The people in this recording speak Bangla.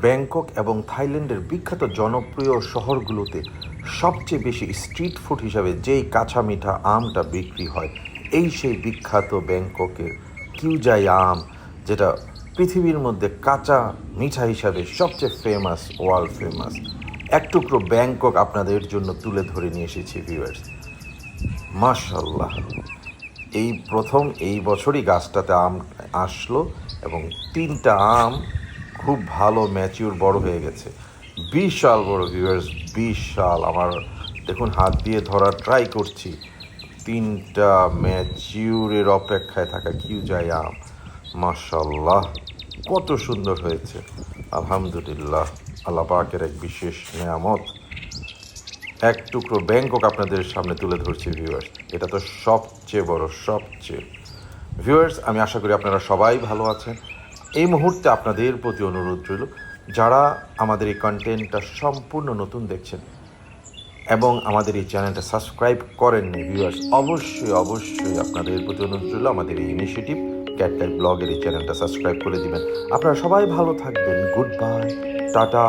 ব্যাংকক এবং থাইল্যান্ডের বিখ্যাত জনপ্রিয় শহরগুলোতে সবচেয়ে বেশি স্ট্রিট ফুড হিসাবে যেই কাঁচা মিঠা আমটা বিক্রি হয়, এই সেই বিখ্যাত ব্যাংককের কিউজাই আম, যেটা পৃথিবীর মধ্যে কাঁচা মিঠা হিসাবে সবচেয়ে ফেমাস, ওয়ার্ল্ড ফেমাস। এক টুকরো ব্যাংকক আপনাদের জন্য তুলে ধরে নিয়ে এসেছি ভিউয়ার্স। মাশাল্লাহ, এই প্রথম এই বছরই গাছটাতে আম আসলো এবং 3টা আম খুব ভালো ম্যাচিউর বড় হয়ে গেছে। বিশাল বড় ভিউয়ার্স, বিশাল। আমার দেখুন, হাত দিয়ে ধরার ট্রাই করছি। 3টা ম্যাচিউরের অপেক্ষায় থাকা কিউজাই আম, মাশাল্লাহ কত সুন্দর হয়েছে। আলহামদুলিল্লাহ, আল্লাহ পাকের এক বিশেষ নেয়ামত। এক টুকরো ব্যাংকক আপনাদের সামনে তুলে ধরছি ভিউয়ার্স। এটা তো সবচেয়ে বড়, সবচেয়ে। ভিউয়ার্স, আমি আশা করি আপনারা সবাই ভালো আছেন। এই মুহূর্তে আপনাদের প্রতি অনুরোধ রইল, যারা আমাদের এই কন্টেন্টটা সম্পূর্ণ নতুন দেখছেন এবং আমাদের এই চ্যানেলটা সাবস্ক্রাইব করেননি ভিউয়ার্স, অবশ্যই অবশ্যই আপনাদের প্রতি অনুরোধ রইল আমাদের এই ইনিশিয়েটিভ ক্যাট টাইপ ব্লগের এই চ্যানেলটা সাবস্ক্রাইব করে দিবেন। আপনারা সবাই ভালো থাকবেন। Good bye, tata.